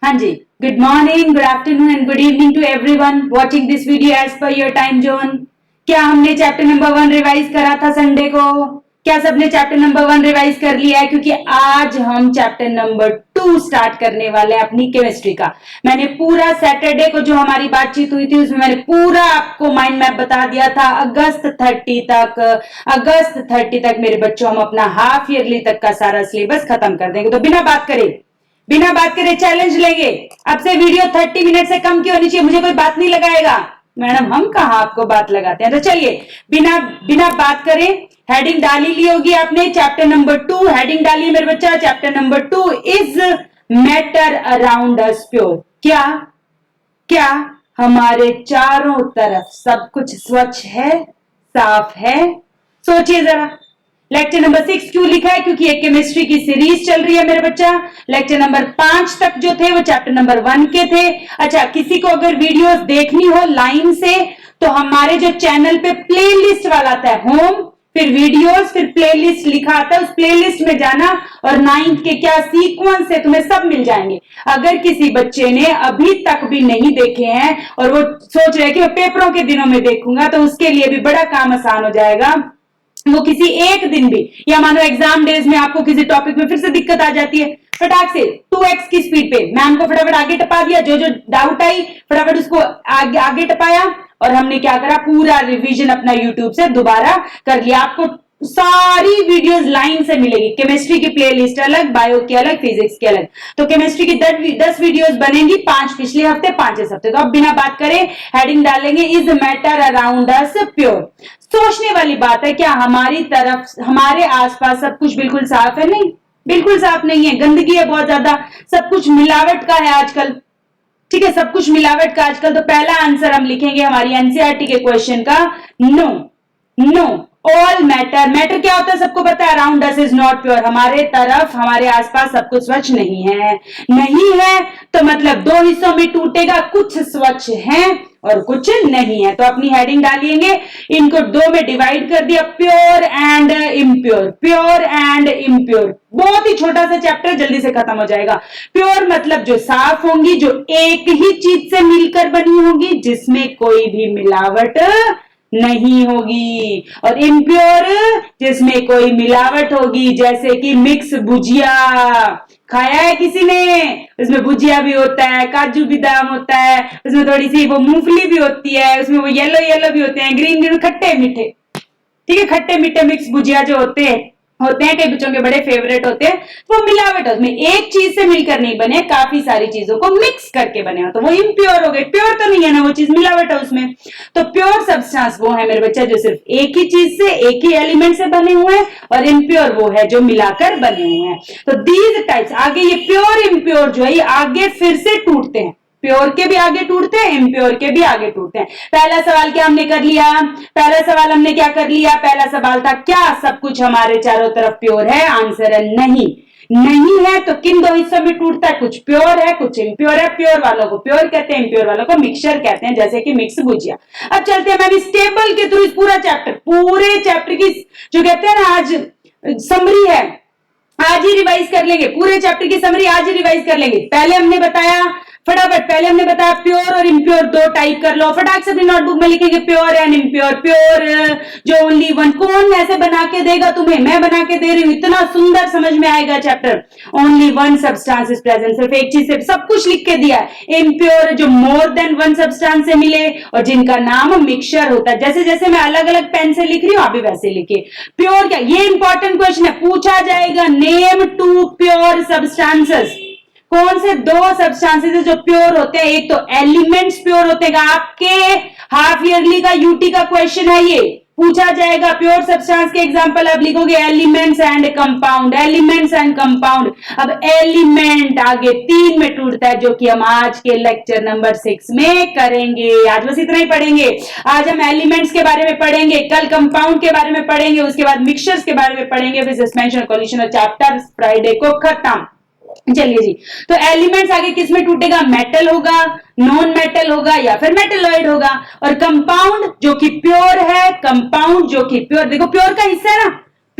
हाँ जी, good morning, good afternoon and good evening to everyone watching this video as per your time zone. क्या हमने chapter number 1 revise करा था Sunday को? क्या सबने चैप्टर नंबर 1 रिवाइज कर लिया है? क्योंकि आज हम चैप्टर नंबर 2 स्टार्ट करने वाले हैं अपनी केमिस्ट्री का। मैंने पूरा सैटरडे को जो हमारी बातचीत हुई थी उसमें मैंने पूरा आपको माइंड मैप बता दिया था। अगस्त 30 तक मेरे बच्चों हम अपना हाफ ईयरली तक का सारा सिलेबस खत्म कर देंगे। तो बिना बात करे चैलेंज लेंगे। अब से वीडियो 30 मिनट से कम की होनी चाहिए। मुझे कोई बात नहीं लगाएगा। मैडम हम कहा आपको बात लगाते हैं। तो चलिए बिना बात करें, हेडिंग डाली ली होगी आपने, चैप्टर नंबर 2 हेडिंग डाली मेरे बच्चा। Chapter number 2 is matter around us pure. क्या हमारे चारों तरफ सब कुछ स्वच्छ है, साफ है? सोचिए जरा। लेक्चर नंबर 6 क्यों लिखा है? क्योंकि एक केमिस्ट्री की सीरीज चल रही है मेरे बच्चा। लेक्चर नंबर 5 तक जो थे वो चैप्टर नंबर 1 के थे। अच्छा, किसी को अगर वीडियोस देखनी हो लाइन से तो हमारे जो चैनल पे प्लेलिस्ट वाला आता है, होम फिर वीडियोस फिर प्लेलिस्ट लिखा आता है, उस प्लेलिस्ट में जाना और 9th के क्या सीक्वेंस है तुम्हें सब मिल जाएंगे। अगर किसी बच्चे ने अभी तक भी नहीं देखे हैं और वो सोच रहे हैं कि मैं पेपरों के दिनों में देखूंगा, तो उसके लिए भी बड़ा काम आसान हो जाएगा। वो किसी एक दिन भी, या मानो एग्जाम डेज में आपको किसी टॉपिक में फिर से दिक्कत आ जाती है, फटाक से 2x की स्पीड पे मैम को फटाफट आगे टपा दिया, जो डाउट आई फटाफट उसको आगे टपाया और हमने क्या करा, पूरा रिवीजन अपना यूट्यूब से दोबारा कर लिया। आपको सारी वीडियोस लाइन से मिलेगी। केमिस्ट्री की प्लेलिस्ट अलग, बायो की अलग, फिजिक्स की अलग। तो केमिस्ट्री की 10 वीडियोस बनेंगी, 5 पिछले हफ्ते, 5 इस हफ्ते। तो अब बिना बात करें हेडिंग डालेंगे, is matter around us pure. सोचने वाली बात है, क्या हमारी तरफ, हमारे आसपास सब कुछ बिल्कुल साफ है? नहीं, बिल्कुल साफ नहीं है। गंदगी है बहुत ज्यादा, सब कुछ मिलावट का है आजकल। ठीक है, सब कुछ मिलावट का आजकल। तो पहला आंसर हम लिखेंगे हमारी एनसीईआरटी के क्वेश्चन का, नो ऑल मैटर क्या होता है सबको पता है। Around us is not pure. हमारे तरफ, हमारे आसपास सब कुछ स्वच्छ नहीं है। तो मतलब दो हिस्सों में टूटेगा, कुछ स्वच्छ है और कुछ नहीं है। तो अपनी हेडिंग डालिएंगे, इनको 2 में डिवाइड कर दिया, प्योर एंड इम्प्योर। बहुत ही छोटा सा चैप्टर, जल्दी से खत्म हो जाएगा। प्योर मतलब जो साफ होंगी, जो एक ही चीज से मिलकर बनी होगी, जिसमें कोई भी मिलावट नहीं होगी। और इम्प्योर जिसमें कोई मिलावट होगी, जैसे कि मिक्स भुजिया। खाया है किसी ने? उसमें भुजिया भी होता है, काजू बादाम होता है, उसमें थोड़ी सी वो मूंगफली भी होती है, उसमें वो येलो भी होते हैं, ग्रीन खट्टे मीठे। ठीक है, खट्टे मीठे मिक्स भुजिया जो होते हैं कई बच्चों के बड़े फेवरेट होते हैं। वो मिलावट है, उसमें एक चीज से मिलकर नहीं बने, काफी सारी चीजों को मिक्स करके बने हो, तो वो इम्प्योर हो गए। प्योर तो नहीं है ना वो चीज, मिलावट है उसमें। तो प्योर सब्सटेंस वो है मेरे बच्चा जो सिर्फ एक ही चीज से, एक ही एलिमेंट से बने हुए हैं, और इम्प्योर वो है जो मिलाकर बने हुए हैं। तो दीज टाइप्स, आगे ये प्योर इम्प्योर जो है ये आगे फिर से टूटते हैं। प्योर के भी आगे टूटते हैं, इम्प्योर के भी आगे टूटते हैं। पहला सवाल क्या हमने कर लिया? पहला सवाल था, क्या सब कुछ हमारे चारों तरफ प्योर है? आंसर है नहीं है। तो किन 2 हिस्सों में टूटता है? कुछ प्योर है, कुछ इम्प्योर है। प्योर वालों को प्योर कहते हैं, इम्प्योर वालों को मिक्सचर कहते हैं, जैसे कि मिक्स भुजिया। अब चलते हैं मैम इस टेबल के थ्रू, इस पूरे चैप्टर की जो कहते हैं ना आज समरी है, आज ही रिवाइज कर लेंगे। पूरे चैप्टर की समरी आज ही रिवाइज कर लेंगे। पहले हमने बताया प्योर और इम्प्योर 2 टाइप कर लो। फटाक से अपनी नोटबुक में लिखेंगे प्योर एंड इम्प्योर। प्योर जो ओनली वन, कौन ऐसे बना के देगा तुम्हें? मैं बना के दे रही हूं, इतना सुंदर समझ में आएगा chapter. Only one substance is present, सिर्फ एक चीज से सब कुछ लिख के दिया है। इम्प्योर जो मोर देन वन सब्सटेंस से मिले और जिनका नाम मिक्सचर होता है। जैसे जैसे मैं अलग अलग पेन से लिख रही हूं, आप भी वैसे लिखिए। प्योर क्या, ये इंपॉर्टेंट क्वेश्चन है, पूछा जाएगा। Name 2 pure substances. कौन से 2 सब्सटेंसेस जो प्योर होते हैं? एक तो एलिमेंट्स प्योर होते हैं, आपके हाफ ईयरली का यूटी का क्वेश्चन है, ये पूछा जाएगा। प्योर सब्सटेंस के एग्जांपल आप लिखोगे एलिमेंट्स एंड कंपाउंड। अब एलिमेंट आगे 3 में टूटता है, जो कि हम आज के लेक्चर नंबर 6 में करेंगे। आज बस इतना ही पढ़ेंगे। आज हम एलिमेंट्स के बारे में पढ़ेंगे, कल कंपाउंड के बारे में पढ़ेंगे, उसके बाद मिक्सचर्स के बारे में पढ़ेंगे, फिर सस्पेंशन सॉल्यूशन और चैप्टर फ्राइडे को खत्म। चलिए जी, तो एलिमेंट्स आगे किस में टूटेगा? मेटल होगा, नॉन मेटल होगा, या फिर मेटलॉइड होगा। और कंपाउंड जो कि प्योर है, देखो प्योर का हिस्सा है ना,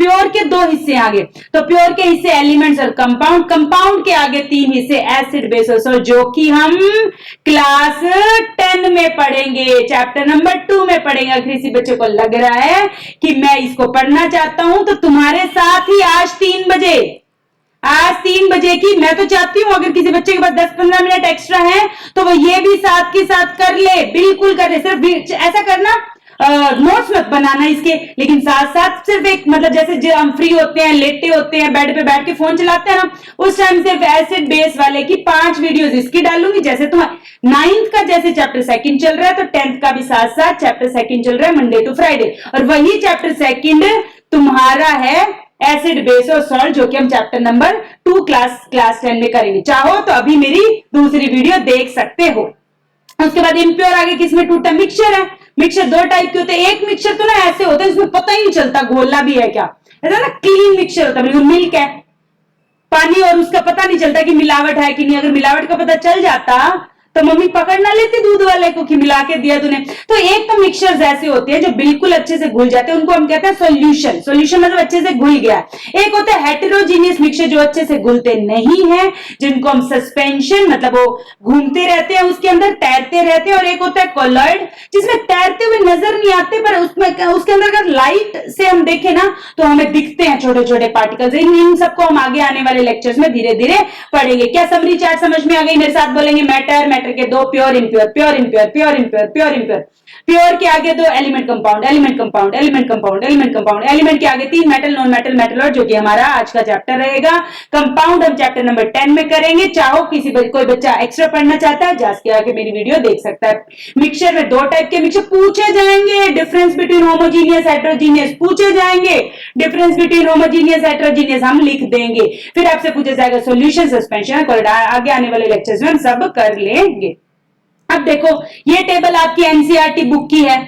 प्योर के 2 हिस्से आगे, तो प्योर के हिस्से एलिमेंट्स और कंपाउंड, कंपाउंड के आगे 3 हिस्से एसिड बेस और सॉल्ट, जो कि हम क्लास 10 में पढ़ेंगे, चैप्टर नंबर 2 में पढ़ेंगे। अगर किसी बच्चे को लग रहा है कि मैं इसको पढ़ना चाहता हूं तो तुम्हारे साथ ही आज 3 बजे की, मैं तो चाहती हूं अगर किसी बच्चे के पास 10-15 मिनट एक्स्ट्रा है तो वो ये भी साथ के साथ कर ले, बिल्कुल कर ले। सिर्फ ऐसा करना, नोट्स मत बनाना इसके, लेकिन साथ साथ सिर्फ एक मतलब जैसे जो हम फ्री होते हैं, लेटे होते हैं, बेड पे बैठ के फोन चलाते हैं ना, उस टाइम सिर्फ एसिड बेस वाले की 5 वीडियोस इसकी डालूंगी। जैसे तुम्हारा 9th का जैसे चैप्टर 2 चल रहा है तो 10th का भी साथ साथ चैप्टर 2 चल रहा है, मंडे टू फ्राइडे, और वही चैप्टर 2 तुम्हारा है एसिड बेस और सॉल्ट, जो कि हम चैप्टर नंबर 2 क्लास 10 में करेंगे। चाहो तो अभी मेरी दूसरी वीडियो देख सकते हो। उसके बाद इम्प्योर आगे किसमें टूटा, मिक्सचर है। मिक्सचर 2 टाइप के होते हैं, एक मिक्सचर तो ना ऐसे होते हैं इसमें पता ही नहीं चलता घोलना भी है क्या, ऐसा ना क्लीन मिक्सचर होता है, बिल्कुल मिल्क है, पानी, और उसका पता नहीं चलता कि मिलावट है कि नहीं। अगर मिलावट का पता चल जाता तो मम्मी पकड़ ना लेती दूध वाले को कि मिला के दिया तूने। तो एक तो मिक्सचर्स ऐसे होते हैं जो बिल्कुल अच्छे से घुल जाते हैं, उनको हम कहते हैं सॉल्यूशन। सॉल्यूशन मतलब अच्छे से घुल गया। एक होता है हेटेरोजीनियस मिक्सचर, जो अच्छे से घुलते नहीं है, जिनको हम सस्पेंशन मतलब वो घूमते रहते हैं, उसके अंदर तैरते रहते हैं। और एक होता है कोलॉइड, जिसमें तैरते हुए नजर नहीं आते, पर उसमें उसके अंदर अगर लाइट से हम देखें ना तो हमें दिखते हैं छोटे छोटे पार्टिकल्स। इन सबको हम आगे आने वाले लेक्चर्स में धीरे धीरे पढ़ेंगे। क्या समरी चार्ट समझ में आ गई? मेरे साथ बोलेंगे मैटर के 2 pure impure, pure impure, pure impure, pure impure. Pure के आगे 2 element compound, element compound, element compound, element compound. Element के आगे 3 मेटल, नॉन मेटल, मेटल, और जो कि हमारा आज का चैप्टर रहेगा। कंपाउंड हम चैप्टर नंबर 10 में करेंगे। चाहो कोई बच्चा एक्स्ट्रा पढ़ना चाहता है, जाके आके मेरी वीडियो देख सकता है। मिक्सचर में 2 टाइप के मिक्सचर पूछे जाएंगे, डिफरेंस बिटवीन होमोजीनियस हेटेरोजीनियस पूछे जाएंगे। डिफरेंस बिटवीन होमोजीनियस हेटेरोजीनियस हम लिख देंगे। फिर आपसे पूछा जाएगा सॉल्यूशन, सस्पेंशन, आगे आने वाले लेक्चर्स में हम सब कर लेंगे। अब देखो ये टेबल आपकी एनसीईआरटी बुक की है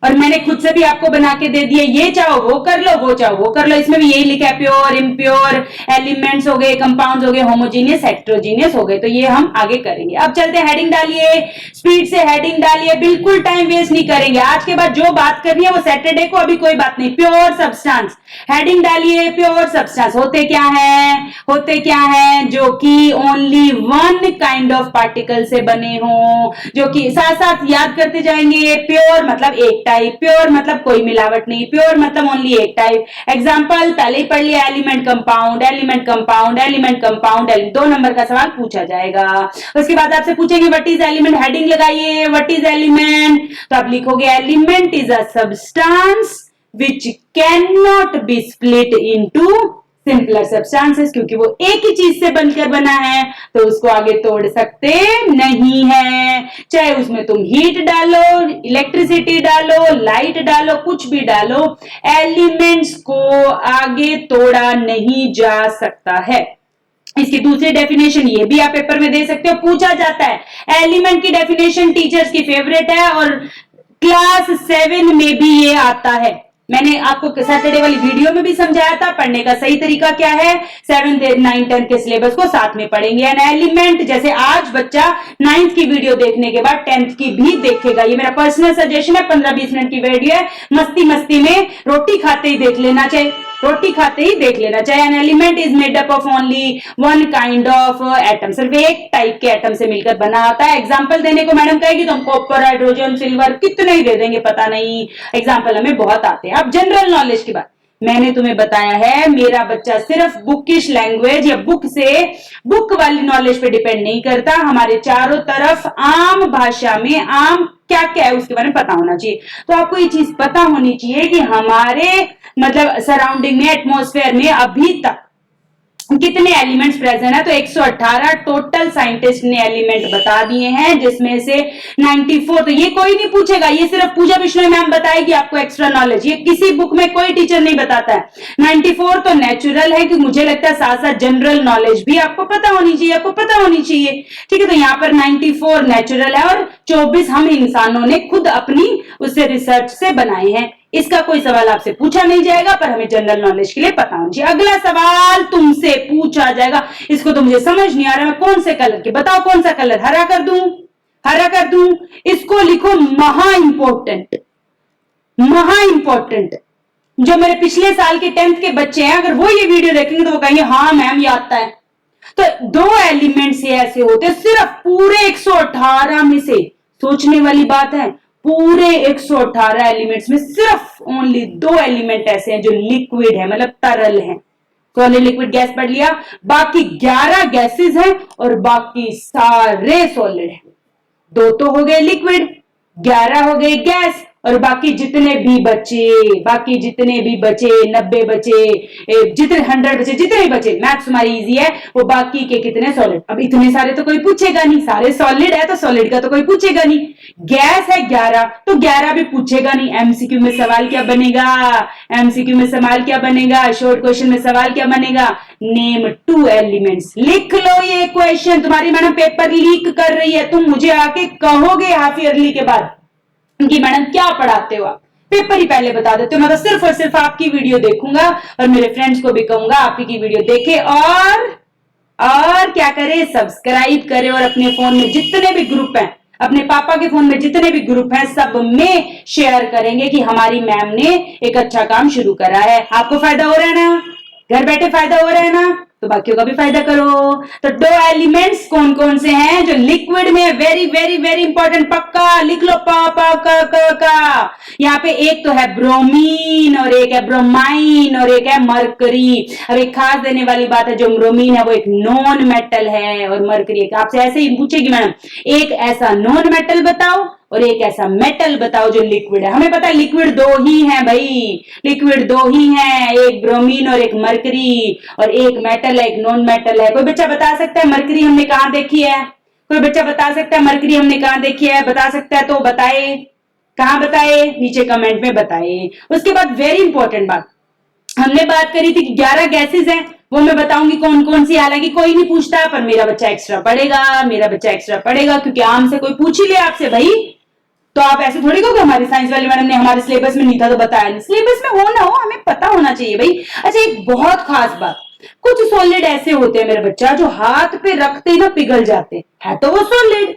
और मैंने खुद से भी आपको बना के दे दिए। ये चाहो वो कर लो, वो चाहो वो कर लो। इसमें भी यही लिखा है, प्योर, इम्प्योर, एलिमेंट्स हो गए, कंपाउंड्स हो गए, होमोजीनियस, हेटेरोजीनियस हो गए। तो ये हम आगे करेंगे। अब चलते हैं, हेडिंग डालिए, स्पीड से हेडिंग डालिए, बिल्कुल टाइम वेस्ट नहीं करेंगे। आज के बाद जो बात करनी है वो सैटरडे को, अभी कोई बात नहीं। प्योर सब्सटेंस, हेडिंग डालिए। प्योर सब्सटेंस होते क्या है? होते क्या है? जो कि ओनली 1 काइंड ऑफ पार्टिकल से बने हो, जो कि साथ साथ याद करते जाएंगे। प्योर मतलब एक टाइप, प्योर मतलब कोई मिलावट नहीं, प्योर मतलब ओनली एक टाइप। एग्जांपल पहले ही पढ़ लिया, element compound, element compound, element compound. 2 number का सवाल पूछा जाएगा। उसके बाद आपसे पूछेंगे व्हाट इज एलिमेंट, हेडिंग लगाइए, व्हाट इज एलिमेंट। तो आप लिखोगे element is a substance which cannot be split into simpler substances, क्योंकि वो एक ही चीज से बनकर बना है तो उसको आगे तोड़ सकते नहीं है। चाहे उसमें तुम हीट डालो, इलेक्ट्रिसिटी डालो, लाइट डालो, कुछ भी डालो, एलिमेंट्स को आगे तोड़ा नहीं जा सकता है। इसकी दूसरी डेफिनेशन ये भी आप पेपर में दे सकते हो, पूछा जाता है। एलिमेंट की डेफिनेशन टीचर्स की फेवरेट है और क्लास 7 में भी ये आता है। मैंने आपको सैटरडे वाली वीडियो में भी समझाया था पढ़ने का सही तरीका क्या है। 7th, 8th, 9th, 10th के सिलेबस को साथ में पढ़ेंगे। एंड एलिमेंट जैसे आज बच्चा 9th की वीडियो देखने के बाद 10th की भी देखेगा। ये मेरा पर्सनल सजेशन है, 15-20 मिनट की वीडियो है, मस्ती मस्ती में रोटी खाते ही देख लेना चाहिए, रोटी खाते ही देख लेना चाहिए। An element is made up of only 1 kind of atom, सिर्फ एक टाइप के एटम से मिलकर बना होता है। एग्जांपल देने को मैडम कहेगी तो हम कॉपर, हाइड्रोजन, सिल्वर कितने ही दे देंगे, पता नहीं, एग्जांपल हमें बहुत आते हैं। अब जनरल नॉलेज की बात मैंने तुम्हें बताया है, मेरा बच्चा सिर्फ बुकिश लैंग्वेज या बुक वाली नॉलेज पे डिपेंड नहीं करता। हमारे चारों तरफ आम भाषा में आम क्या क्या है उसके बारे में पता होना चाहिए। तो आपको ये चीज पता होनी चाहिए कि हमारे मतलब सराउंडिंग में, एटमॉस्फेयर में अभी तक कितने एलिमेंट्स प्रेजेंट है। तो 118 टोटल साइंटिस्ट ने एलिमेंट बता दिए हैं, जिसमें से 94, तो ये कोई नहीं पूछेगा, ये सिर्फ पूजा बिश्नोई मैम बताएगी आपको एक्स्ट्रा नॉलेज, ये किसी बुक में कोई टीचर नहीं बताता है। 94 तो नेचुरल है, कि मुझे लगता है साथ साथ जनरल नॉलेज भी आपको पता होनी चाहिए, आपको पता होनी चाहिए, ठीक है। तो यहाँ पर 94 नेचुरल है और 24 हम इंसानों ने खुद अपनी उससे रिसर्च से बनाए हैं। इसका कोई सवाल आपसे पूछा नहीं जाएगा, पर हमें जनरल नॉलेज के लिए पता होना चाहिए। अगला सवाल तुमसे पूछा जाएगा, इसको तो मुझे समझ नहीं आ रहा, मैं कौन से कलर के, बताओ कौन सा कलर, हरा कर दूं, हरा कर दूं। इसको लिखो महा इंपॉर्टेंट, महा इंपॉर्टेंट। जो मेरे पिछले साल के 10th के बच्चे हैं, अगर वो ये वीडियो देखेंगे तो वो कहेंगे हाँ मैम ये आता है। तो दो एलिमेंट्स ये ऐसे होते हैं सिर्फ पूरे 118 में से, सोचने वाली बात है, पूरे 118 एलिमेंट्स में सिर्फ ओनली दो एलिमेंट ऐसे हैं जो लिक्विड है, मतलब तरल है। सॉलिड लिक्विड गैस पढ़ लिया, बाकी 11 गैसेस हैं और बाकी सारे सॉलिड हैं। दो तो हो गए लिक्विड, 11 हो गए गैस, और बाकी जितने भी बचे 90 बचे, जितने 100 बचे, जितने भी बचे, मैथ्स हमारी इजी है, वो बाकी के कितने सॉलिड। अब इतने सारे तो कोई पूछेगा नहीं, सारे सॉलिड है तो सॉलिड का तो कोई पूछेगा नहीं। गैस है 11 तो 11 भी पूछेगा नहीं। एमसीक्यू में सवाल क्या बनेगा, एमसीक्यू में सवाल क्या बनेगा, शॉर्ट क्वेश्चन में सवाल क्या बनेगा, नेम 2 एलिमेंट्स। लिख लो ये क्वेश्चन, तुम्हारी मैडम पेपर लीक कर रही है, तुम मुझे आके कहोगे हाफ ईयरली के बाद कि मैडम क्या पढ़ाते हो आप, पेपर ही पहले बता देते हो। मैं तो सिर्फ और सिर्फ आपकी वीडियो देखूंगा और मेरे फ्रेंड्स को भी कहूंगा आप ही की वीडियो देखे और क्या करे, सब्सक्राइब करे, और अपने फोन में जितने भी ग्रुप हैं, अपने पापा के फोन में जितने भी ग्रुप हैं, सब में शेयर करेंगे कि हमारी मैम ने एक अच्छा काम शुरू करा है। आपको फायदा हो रहा है ना, घर बैठे फायदा हो रहा है ना, तो बाकियों का भी फायदा करो। तो दो एलिमेंट्स कौन कौन से हैं जो लिक्विड में, वेरी वेरी वेरी इंपॉर्टेंट, पक्का लिख लो, का यहाँ पे एक तो है ब्रोमीन और एक है ब्रोमाइन और एक है मरकरी। अब एक खास देने वाली बात है, जो ब्रोमीन है वो एक नॉन मेटल है और मरकरी एक, आपसे ऐसे ही पूछेगी मैडम एक ऐसा नॉन मेटल बताओ और एक ऐसा मेटल बताओ जो लिक्विड है। हमें पता है लिक्विड दो ही हैं भाई, लिक्विड दो ही हैं, एक ब्रोमीन और एक मरकरी, और एक मेटल है एक नॉन मेटल है। कोई बच्चा बता सकता है मरकरी हमने कहां देखी है? कोई बच्चा बता सकता है मरकरी हमने कहां देखी है? बता सकता है तो बताए, कहां बताए, नीचे कमेंट में बताए। उसके बाद वेरी इंपॉर्टेंट बात, हमने बात करी थी कि 11 गैसेस हैं, वो मैं बताऊंगी कौन कौन सी। हालांकि कोई नहीं पूछता, पर मेरा बच्चा एक्स्ट्रा पढ़ेगा, मेरा बच्चा एक्स्ट्रा पढ़ेगा, क्योंकि आम से कोई पूछ ही ले आपसे भाई, तो आप ऐसे थोड़ी कहोगे हमारी साइंस वाली मैडम ने हमारे सिलेबस में नहीं था तो बताया नहीं। सिलेबस में हो ना हो, हमें पता होना चाहिए भाई। अच्छा एक बहुत खास बात, कुछ सॉलिड ऐसे होते हैं मेरे बच्चा जो हाथ पे रखते ही ना पिघल जाते हैं, तो वो सॉलिड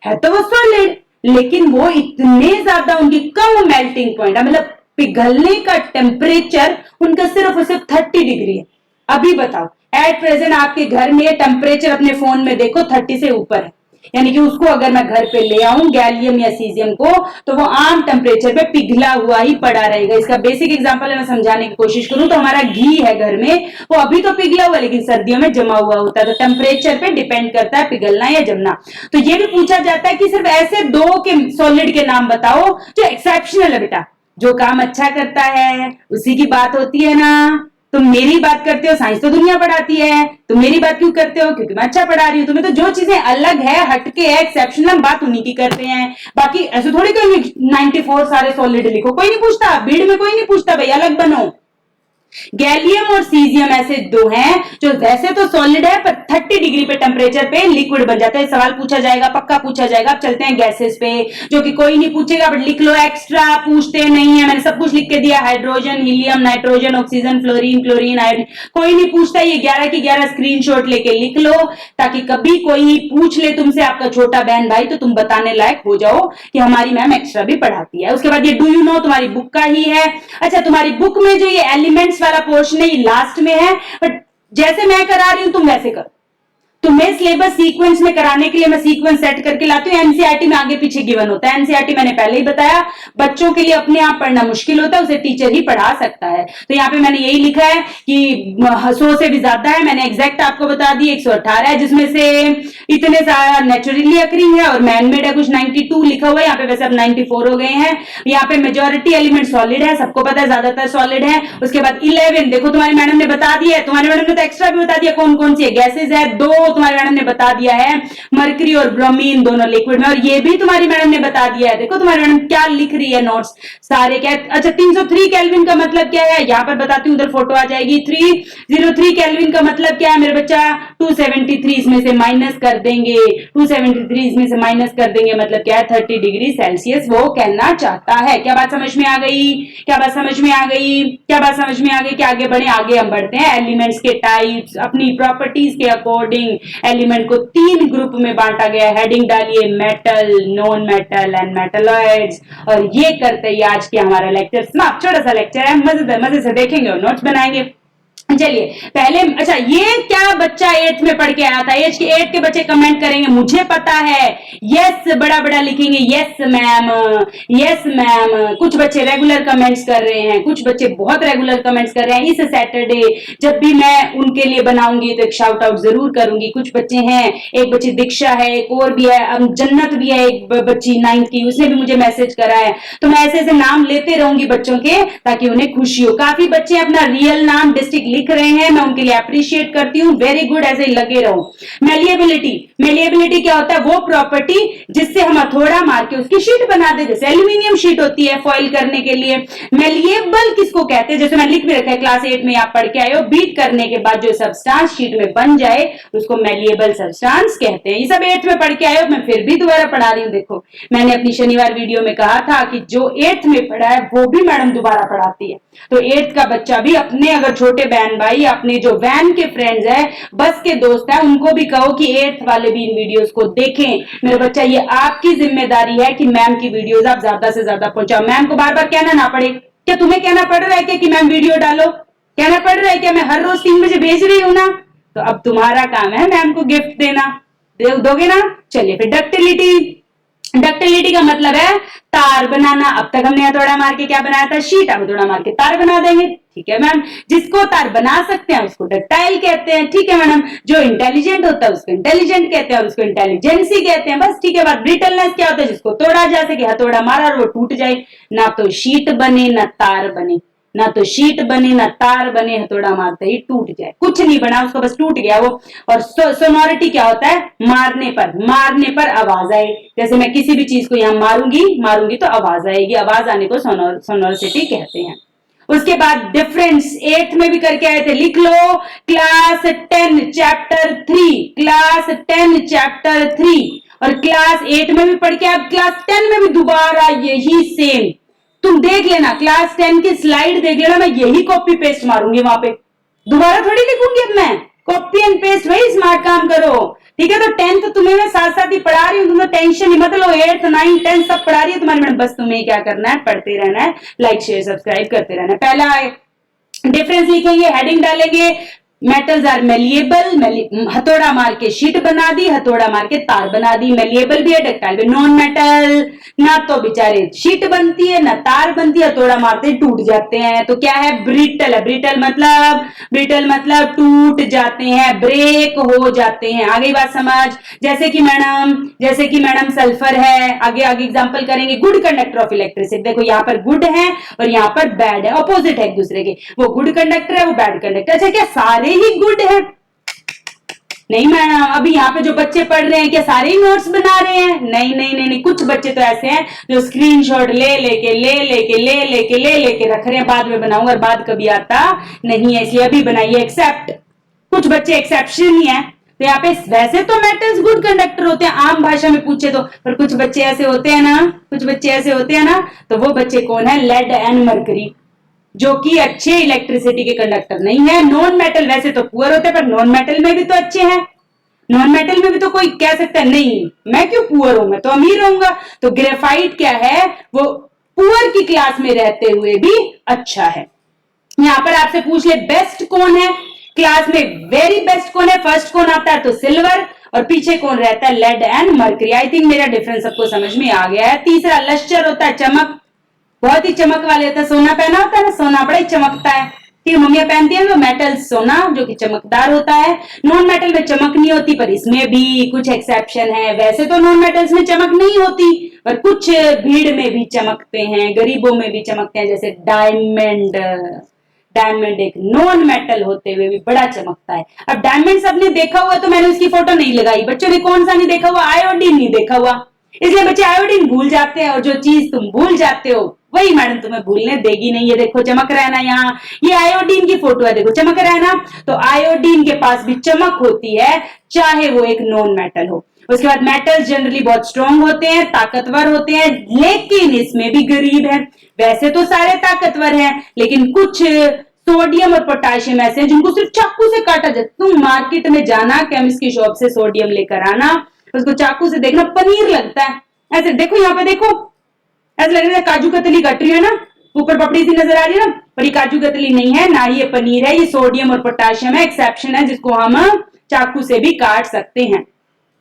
है, तो वो सॉलिड, लेकिन वो इतने ज्यादा उनकी कम मेल्टिंग पॉइंट है, मतलब पिघलने का टेम्परेचर उनका सिर्फ और सिर्फ 30 डिग्री है। अभी बताओ एट प्रेजेंट आपके घर में टेम्परेचर अपने फोन में देखो 30 से ऊपर है, यानी कि उसको अगर मैं घर पे ले आऊं गैलियम या सीजियम को, तो वो आम टेम्परेचर पे पिघला हुआ ही पड़ा रहेगा। इसका बेसिक एग्जांपल है, मैं समझाने की कोशिश करूं तो हमारा घी है घर में, वो अभी तो पिघला हुआ लेकिन सर्दियों में जमा हुआ होता है, तो टेम्परेचर पे डिपेंड करता है पिघलना या जमना। तो ये भी पूछा जाता है कि सिर्फ ऐसे दो के सॉलिड के नाम बताओ जो एक्सेप्शनल है। बेटा जो काम अच्छा करता है उसी की बात होती है ना। तुम मेरी बात करते हो, साइंस तो दुनिया पढ़ाती है, तुम मेरी बात क्यों करते हो? क्योंकि मैं अच्छा पढ़ा रही हूं। तुम्हें तो जो चीजें अलग है, हटके है, एक्सेप्शनल, बात उन्हीं की करते हैं। बाकी ऐसे थोड़ी कोई 94 सारे सॉलिड लिखो, कोई नहीं पूछता, भीड़ में कोई नहीं पूछता भाई, अलग बनो। गैलियम और सीजियम ऐसे दो हैं जो वैसे तो सॉलिड है पर 30 डिग्री पे टेम्परेचर पे लिक्विड बन जाता है। सवाल पूछा जाएगा, पक्का पूछा जाएगा। अब चलते हैं गैसेस पे, जो कि कोई नहीं पूछेगा, बट लिख लो, एक्स्ट्रा पूछते नहीं है, मैंने सब कुछ लिख के दिया, hydrogen, helium, nitrogen, oxygen, fluorine, chlorine, iodine, कोई नहीं पूछता। ये 11 की 11 स्क्रीनशॉट लेके लिख लो, ताकि कभी कोई पूछ ले तुमसे, आपका छोटा बहन भाई, तो तुम बताने लायक हो जाओ कि हमारी मैम एक्स्ट्रा भी पढ़ाती है। उसके बाद ये डू यू नो तुम्हारी बुक का ही है। अच्छा तुम्हारी बुक में जो ये एलिमेंट्स वाला पोर्शन है लास्ट में है, बट जैसे मैं करा रही हूं तुम वैसे करो। तुम्हें सिलेबस सीक्वेंस में कराने के लिए मैं सीक्वेंस सेट करके लाती हूँ। एनसीईआरटी में आगे पीछे गिवन होता है। एनसीईआरटी मैंने पहले ही बताया, बच्चों के लिए अपने आप पढ़ना मुश्किल होता है, उसे टीचर ही पढ़ा सकता है। तो यहाँ पे मैंने यही लिखा है कि 100 से भी ज्यादा है, मैंने एग्जैक्ट आपको बता दी 118 है, जिसमें से इतने सारा नेचुरली अकरिंग है और मैनमेड है, कुछ 92 लिखा हुआ है यहाँ पे, वैसे अब 94 हो गए हैं। यहाँ पे मेजोरिटी एलिमेंट सॉलिड है, सबको पता है ज्यादातर सॉलिड है। उसके बाद 11 देखो तुम्हारी मैडम ने बता दिया है, तुम्हारी मैडम ने तो एक्स्ट्रा भी बता दिया कौन कौन सी है। गैसेज है 2, तुम्हारी मैडम ने बता दिया है, मरकरी और ब्रोमीन दोनों लिक्विड में, और ये भी तुम्हारी मैडम ने बता दिया है। देखो तुम्हारी मैडम क्या लिख रही है नोट्स सारे क्या। अच्छा 303 केल्विन का मतलब क्या है, यहां पर बताती हूं, उधर फोटो आ जाएगी। 303 केल्विन का मतलब क्या है मेरे बच्चा, 273 इसमें से माइनस कर देंगे, 273 इसमें से माइनस कर देंगे, मतलब क्या है 30 डिग्री सेल्सियस वो कहना चाहता है। क्या बात समझ में आ गई? क्या बात समझ में आ गई? क्या बात समझ में आ गई? कि आगे बढ़े, आगे हम बढ़ते हैं। एलिमेंट्स के टाइप्स, अपनी प्रॉपर्टीज के अकॉर्डिंग एलिमेंट को 3 ग्रुप ग्रुप में बांटा गया। हेडिंग डालिए metal, non metal and metalloids. और ये करते ही आज की हमारा लेक्चर समाप्त। छोटा सा लेक्चर है, मजे से देखेंगे और नोट्स बनाएंगे। चलिए पहले, अच्छा ये क्या बच्चा 8th में पढ़ के आया था? 8th के बच्चे कमेंट करेंगे मुझे पता है, यस बड़ा बड़ा लिखेंगे, यस मैम, यस मैम। कुछ बच्चे रेगुलर कमेंट्स कर रहे हैं, कुछ बच्चे बहुत रेगुलर कमेंट्स कर रहे हैं। इस सैटरडे जब भी मैं उनके लिए बनाऊंगी तो एक शाउट आउट जरूर करूंगी। कुछ बच्चे हैं, एक बच्ची दीक्षा है, एक और भी है, जन्नत भी है, एक बच्ची 9th की, उसने भी मुझे मैसेज करा है। तो मैं ऐसे ऐसे नाम लेते रहूंगी बच्चों के, ताकि उन्हें खुशी हो। काफी बच्चे अपना रियल नाम, डिस्ट्रिक्ट लिख रहे हैं, मैं उनके लिए अप्रिशिएट करती हूँ। वेरी गुड, ऐसे ही लगे रहो। मेलिएबिलिटी क्या होता है? वो प्रॉपर्टी जिससे हम हथौड़ा मार के उसकी शीट बना दे, जैसे एल्यूमिनियम शीट होती है फॉइल करने के लिए। मेलिएबल किसको कहते हैं? जैसे मैं लिख भी रखा है, क्लास 8 में आप पढ़ के आए हो, बीट करने के बाद जो सब्सटेंस शीट में बन जाए उसको मेलिएबल सब्सटेंस कहते हैं। ये सब 8th में पढ़ के आए हो, मैं फिर भी दोबारा पढ़ा रही हूँ। देखो मैंने अपनी शनिवार वीडियो में कहा था कि जो 8th में पढ़ा है वो भी मैडम दोबारा पढ़ाती है। तो 8th का बच्चा भी अपने, अगर छोटे बहन भाई, अपने जो वैन के फ्रेंड्स है, बस के दोस्त है, उनको भी कहो कि 8th वाले भी इन वीडियोस को देखें। मेरे बच्चा, ये आपकी जिम्मेदारी है कि मैम की वीडियोस आप ज्यादा से ज्यादा पहुंचाओ। मैम को बार बार कहना ना पड़े। क्या तुम्हें कहना पड़ रहा है कि मैम वीडियो डालो? कहना पड़ रहा है क्या मैं हर रोज 3 बजे भेज रही हूं ना? तो अब तुम्हारा काम है मैम को गिफ्ट देना। दोगे ना? चलिए फिर डक्टिलिटी का मतलब है तार बनाना। अब तक हमने हथौड़ा मार के क्या बनाया था? शीट। अब हथौड़ा मार के तार बना देंगे। ठीक है मैम। जिसको तार बना सकते हैं उसको डक्टाइल कहते हैं। ठीक है मैडम। जो इंटेलिजेंट होता है उसको इंटेलिजेंट कहते हैं और उसको इंटेलिजेंसी कहते हैं। बस ठीक है बात। ब्रिटलनेस क्या होता है? जिसको तोड़ा जा सके, हथौड़ा मारा और वो टूट जाए। ना तो शीट बने ना तार बने, ना तो शीट बने ना तार बने, हथौड़ा मारते ही टूट जाए। कुछ नहीं बना उसको, बस टूट गया वो। और सोनोरिटी क्या होता है? मारने पर आवाज आए। जैसे मैं किसी भी चीज को यहाँ मारूंगी तो आवाज आएगी। आवाज आने को सोनोरिटी कहते हैं। उसके बाद डिफरेंस 8th में भी करके आए थे, लिख लो। Class 10 chapter 3, class 10 chapter 3। और क्लास 8 में भी पढ़ के, अब क्लास 10 में भी दोबारा यही सेम। तुम देख लेना, क्लास 10 की स्लाइड देख लेना, मैं यही कॉपी पेस्ट मारूंगी वहां पे, दोबारा थोड़ी लिखूंगी। अब मैं कॉपी एंड पेस्ट, वही स्मार्ट काम करो। ठीक है। तो 10th तुम्हें मैं साथ साथ ही पढ़ा रही हूँ, तुम्हें टेंशन ही मत लो। 8th 9th 10th सब पढ़ा रही है तुम्हारी मैडम। बस तुम्हें क्या करना है? पढ़ते रहना है, लाइक शेयर सब्सक्राइब करते रहना है। पहला डिफरेंस लिखेंगे, हेडिंग डालेंगे, मेटल्स आर मेलिएबल, हथौड़ा मार के शीट बना दी, हथौड़ा मार के तार बना दी। मेलिएबल भी है, डक्टाइल भी। नॉन मेटल, ना तो बेचारे शीट बनती है ना तार बनती है, हथौड़ा मारते टूट जाते हैं। तो क्या है? ब्रिटल है। ब्रिटल मतलब टूट जाते हैं, ब्रेक हो जाते हैं। आगे बात समझ। जैसे कि मैडम सल्फर है, आगे एग्जांपल करेंगे। गुड कंडक्टर ऑफ इलेक्ट्रिसिटी, देखो यहाँ पर गुड है और यहाँ पर बैड है, ऑपोजिट है एक दूसरे के। वो गुड कंडक्टर है, वो बैड कंडक्टर। अच्छा क्या सारे ही गुड है? नहीं मैडम, अभी यहाँ पे जो बच्चे पढ़ रहे हैं क्या सारे ही नोट्स बना रहे हैं? नहीं। कुछ बच्चे तो ऐसे हैं जो स्क्रीनशॉट ले लेके रख रहे हैं, बाद में बनाऊंगा, और बाद कभी आता नहीं है, इसलिए अभी बनाइए। एक्सेप्ट, कुछ बच्चे एक्सेप्शन ही है। तो यहाँ पे वैसे तो मेटल्स गुड कंडक्टर होते हैं आम भाषा में पूछे तो, पर कुछ बच्चे ऐसे होते हैं ना, तो वो बच्चे कौन है? लेड एंड मरकरी, जो कि अच्छे इलेक्ट्रिसिटी के कंडक्टर नहीं है। नॉन मेटल वैसे तो पुअर होते हैं, पर नॉन मेटल में भी तो अच्छे हैं। नॉन मेटल में भी तो कोई कह सकता है नहीं मैं क्यों पुअर हूं, मैं तो अमीर रहूंगा। तो ग्रेफाइट क्या है? वो पुअर की क्लास में रहते हुए भी अच्छा है। यहां पर आपसे पूछ ले बेस्ट कौन है क्लास में? वेरी बेस्ट कौन है? फर्स्ट कौन आता है? तो सिल्वर, और पीछे कौन रहता है? Lead and mercury. I think मेरा डिफरेंस सबको समझ में आ गया है। तीसरा लश्चर होता है, चमक, बहुत ही चमक वाले होता है। सोना पहना होता है ना, सोना बड़ा ही चमकता है। ठीक है, मम्मियां पहनती है वो मेटल सोना, जो कि चमकदार होता है। नॉन मेटल में चमक नहीं होती, पर इसमें भी कुछ एक्सेप्शन है। वैसे तो नॉन मेटल्स में चमक नहीं होती, पर कुछ भीड़ में भी चमकते हैं, गरीबों में भी चमकते हैं। जैसे डायमंड एक नॉन मेटल होते हुए भी बड़ा चमकता है। अब डायमंड सबने देखा हुआ, तो मैंने उसकी फोटो नहीं लगाई। बच्चों ने कौन सा नहीं देखा हुआ? आयोडीन नहीं देखा हुआ, इसलिए बच्चे आयोडीन भूल जाते हैं। और जो चीज तुम भूल जाते हो वही मैडम तुम्हें भूलने देगी नहीं। ये देखो चमक रहा है ना, यहाँ ये आयोडीन की फोटो है, देखो चमक रहा है ना। तो आयोडीन के पास भी चमक होती है, चाहे वो एक नॉन मेटल हो। उसके बाद मेटल्स जनरली बहुत स्ट्रॉन्ग होते हैं, ताकतवर होते हैं, लेकिन इसमें भी गरीब है। वैसे तो सारे ताकतवर हैं, लेकिन कुछ सोडियम और पोटेशियम ऐसे हैं जिनको सिर्फ चाकू से काटा जाए। तुम मार्केट में जाना, केमिस्ट की शॉप से सोडियम लेकर आना, उसको चाकू से देखना पनीर लगता है। ऐसे देखो, यहाँ पे देखो, ऐसा लग रहा है काजू कतली कट रही है ना, ऊपर पपड़ी सी नजर आ रही है ना, पर ये काजू कतली नहीं है, ना ही ये पनीर है, ये सोडियम और पोटाशियम है, एक्सेप्शन है जिसको हम चाकू से भी काट सकते हैं।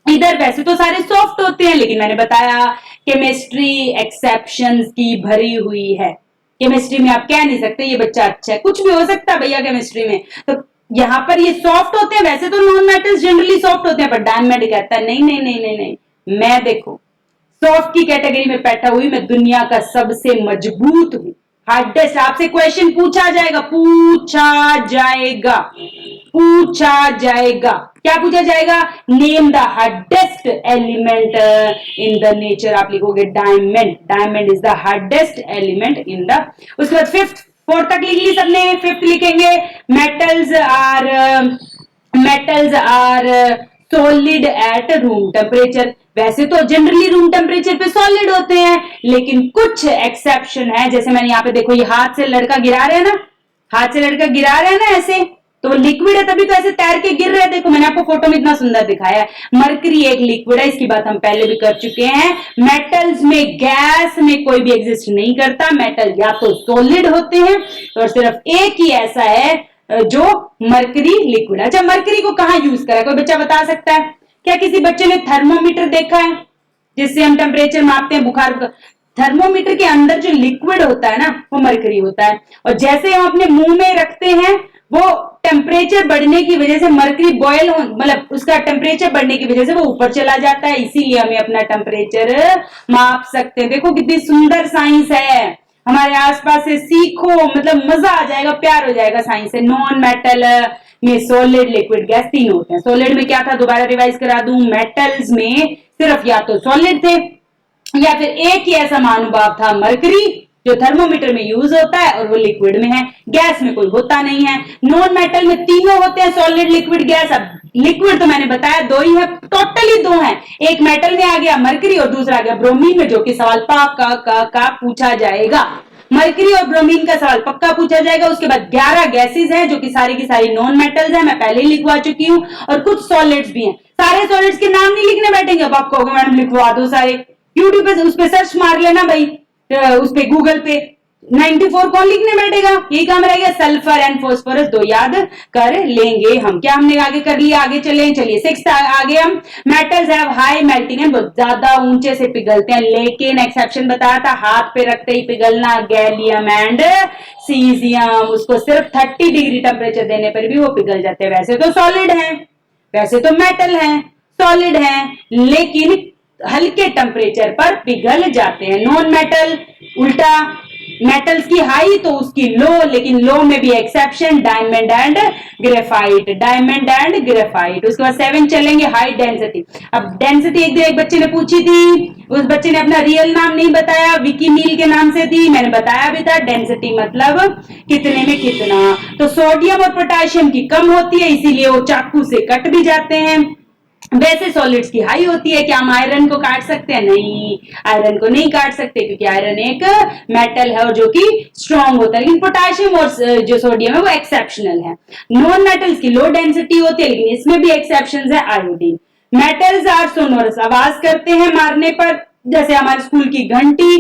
इधर वैसे तो सारे सॉफ्ट होते हैं, लेकिन मैंने बताया केमिस्ट्री एक्सेप्शंस की भरी हुई है। केमिस्ट्री में आप कह नहीं सकते ये बच्चा अच्छा है, कुछ भी हो सकता है भैया केमिस्ट्री में। तो यहाँ पर ये सॉफ्ट होते हैं, वैसे तो नॉन मेटल्स जनरली सॉफ्ट होते हैं, पर डायमंड कहता है नहीं नहीं नहीं नहीं नहीं, मैं देखो सॉफ्ट की कैटेगरी में बैठा हुई, मैं दुनिया का सबसे मजबूत हूं, हार्डेस्ट। आपसे क्वेश्चन पूछा जाएगा, पूछा जाएगा, पूछा जाएगा, क्या पूछा जाएगा? Name the hardest element in the nature, आप लिखोगे diamond, diamond is the hardest element in the. उसके बाद फिफ्थ, फोर्थ तक लिख ली सबने, फिफ्थ लिखेंगे metals are solid at room temperature. वैसे तो जनरली रूम टेम्परेचर पे सॉलिड होते हैं, लेकिन कुछ एक्सेप्शन है, जैसे मैंने यहाँ पे देखो, ये हाथ से लड़का गिरा रहे हैं ना, हाथ से लड़का गिरा रहे हैं ना ऐसे, तो लिक्विड है तभी तो ऐसे तैर के गिर रहे हैं। देखो मैंने आपको फोटो में इतना सुंदर दिखाया है। मरकरी एक लिक्विड है, इसकी बात हम पहले भी कर चुके हैं। मेटल्स में, गैस में कोई भी एग्जिस्ट नहीं करता, मेटल या तो सॉलिड होते हैं, और सिर्फ एक ही ऐसा है जो मरकरी लिक्विड। अच्छा, मरकरी को कहाँ यूज करा, कोई बच्चा बता सकता है? क्या किसी बच्चे ने थर्मोमीटर देखा है जिससे हम टेम्परेचर मापते हैं, बुखार? थर्मोमीटर के अंदर जो लिक्विड होता है ना, वो मरकरी होता है, और जैसे हम अपने मुंह में रखते हैं, वो टेम्परेचर बढ़ने की वजह से मरकरी बॉयल हो, मतलब उसका टेम्परेचर बढ़ने की वजह से वो ऊपर चला जाता है, इसीलिए हमें अपना टेम्परेचर माप सकते हैं। देखो कितनी सुंदर साइंस है, हमारे आसपास से सीखो, मतलब मजा आ जाएगा, प्यार हो जाएगा साइंस से। नॉन मेटल में सॉलिड, लिक्विड, गैस तीन होते हैं। सॉलिड में क्या था, दोबारा रिवाइज करा दूं, मेटल्स में सिर्फ या तो सॉलिड थे या फिर एक ही ऐसा महानुभाव था मरकरी जो थर्मोमीटर में यूज होता है और वो लिक्विड में है, गैस में कोई होता नहीं है। नॉन मेटल में तीनों होते हैं, सॉलिड, लिक्विड, गैस। अब लिक्विड तो मैंने बताया दो ही है, टोटली दो हैं, एक मेटल में आ गया मरकरी और दूसरा आ गया ब्रोमीन में, जो कि सवाल का पूछा जाएगा। मरकरी और ब्रोमीन का सवाल पक्का पूछा जाएगा। उसके बाद 11 गैसेस हैं जो कि सारी की सारी नॉन मेटल्स हैं, मैं पहले ही लिखवा चुकी हूं, और कुछ सॉलिड्स भी हैं। सारे सॉलिड्स के नाम नहीं लिखने बैठेंगे, अब आप कहोगे मैडम लिखवा दो सारे, यूट्यूब पे उस पे सर्च मार लेना भाई, उस पे गूगल पे 94 कौन लिखने बैठेगा, यही काम रहेगा। सल्फर एंड फास्फोरस दो याद कर लेंगे हम। क्या हमने आगे कर लिया, आगे चलिए सिक्स आगे हम, metals have high melting and, बहुत ज्यादा ऊंचे से पिघलते हैं, लेकिन एक्सेप्शन बताया था हाथ पे रखते ही पिघलना, गैलियम एंड सीजियम, उसको सिर्फ 30 डिग्री टेम्परेचर देने पर भी वो पिघल जाते हैं। वैसे तो सॉलिड है, वैसे तो मेटल है, सॉलिड है, लेकिन हल्के टेम्परेचर पर पिघल जाते हैं। नॉन मेटल उल्टा, मेटल्स की हाई तो उसकी लो, लेकिन लो में भी exception, diamond and graphite, diamond and graphite. उसके बाद 7 चलेंगे, हाई डेंसिटी। अब डेंसिटी एक दिन एक बच्चे ने पूछी थी, उस बच्चे ने अपना रियल नाम नहीं बताया, विकी मील के नाम से थी, मैंने बताया भी था डेंसिटी मतलब कितने में कितना। तो सोडियम और पोटेशियम की कम होती है, इसीलिए वो चाकू से कट भी जाते हैं। वैसे सॉलिड्स की हाई होती है। क्या हम आयरन को काट सकते हैं? नहीं, आयरन को नहीं काट सकते, क्योंकि आयरन एक मेटल है और जो कि स्ट्रॉन्ग होता है, लेकिन पोटेशियम और जो सोडियम है वो एक्सेप्शनल है। नॉन मेटल्स की लो डेंसिटी होती है, लेकिन इसमें भी एक्सेप्शंस है। आयोडीन, मेटल्स आर सोनोरस, आवाज करते हैं मारने पर, जैसे हमारे स्कूल की घंटी,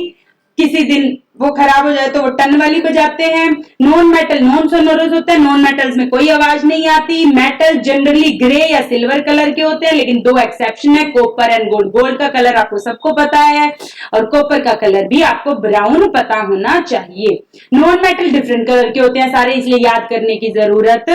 किसी दिन वो खराब हो जाए तो वो टन वाली बजाते हैं। नॉन मेटल नॉन सोनोरस होते हैं, नॉन मेटल्स में कोई आवाज नहीं आती। मेटल जनरली ग्रे या सिल्वर कलर के होते हैं, लेकिन दो एक्सेप्शन है, कॉपर एंड गोल्ड। गोल्ड का कलर आपको सबको पता है, और कॉपर का कलर भी आपको ब्राउन पता होना चाहिए। नॉन मेटल डिफरेंट कलर के होते हैं सारे, इसलिए याद करने की जरूरत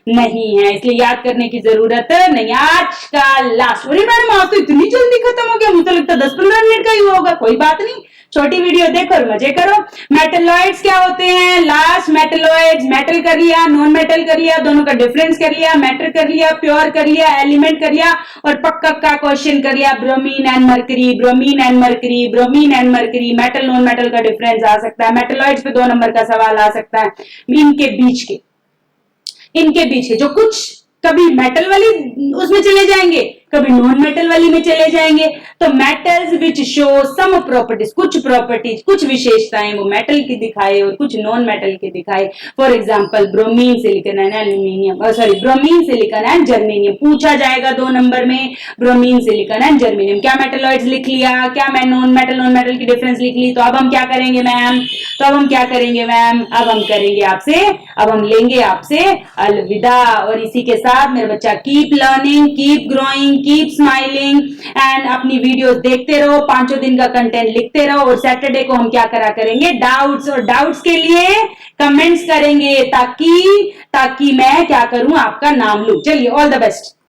नहीं है, इसलिए याद करने की जरूरत नहीं। आज का लास्ट, अरे मैडम आज तो इतनी जल्दी खत्म हो गया, मुझे लगता 10-15 मिनट का ही होगा। कोई बात नहीं, छोटी वीडियो देखो और मजे करो। मेटलॉइड्स क्या होते हैं? लास्ट मेटलॉइड्स, मेटल कर लिया, नॉन मेटल कर लिया, दोनों का डिफरेंस कर लिया, मैटर कर लिया, प्योर कर लिया, एलिमेंट कर लिया, और पक्का का क्वेश्चन कर लिया, bromine and mercury, bromine and mercury, bromine and mercury. Metal non metal का डिफरेंस आ सकता है, मेटलॉइड्स पे 2 नंबर का सवाल आ सकता है। इनके बीच के जो कुछ कभी मेटल वाली उसमें चले जाएंगे, कभी नॉन मेटल वाली में चले जाएंगे। तो metals which show some properties, कुछ विशेषताएं वो मेटल की दिखाए और कुछ नॉन मेटल की दिखाए। For example bromine, silicon and aluminium, bromine, silicon and germanium पूछा जाएगा 2 नंबर में। ब्रोमीन, सिलिकॉन एंड जर्मेनियम, क्या मेटलॉइड्स लिख लिया, क्या मैं नॉन मेटल की डिफरेंस लिख ली। तो अब हम क्या करेंगे मैम, अब हम लेंगे आपसे अलविदा। और इसी के साथ मेरे बच्चा keep learning, keep growing, keep smiling and अपनी वीडियोस देखते रहो, 5 दिन का कंटेंट लिखते रहो। और सैटरडे को हम क्या करा करेंगे, डाउट्स, और डाउट्स के लिए कमेंट्स करेंगे ताकि मैं क्या करूं, आपका नाम लूं। चलिए, ऑल द बेस्ट।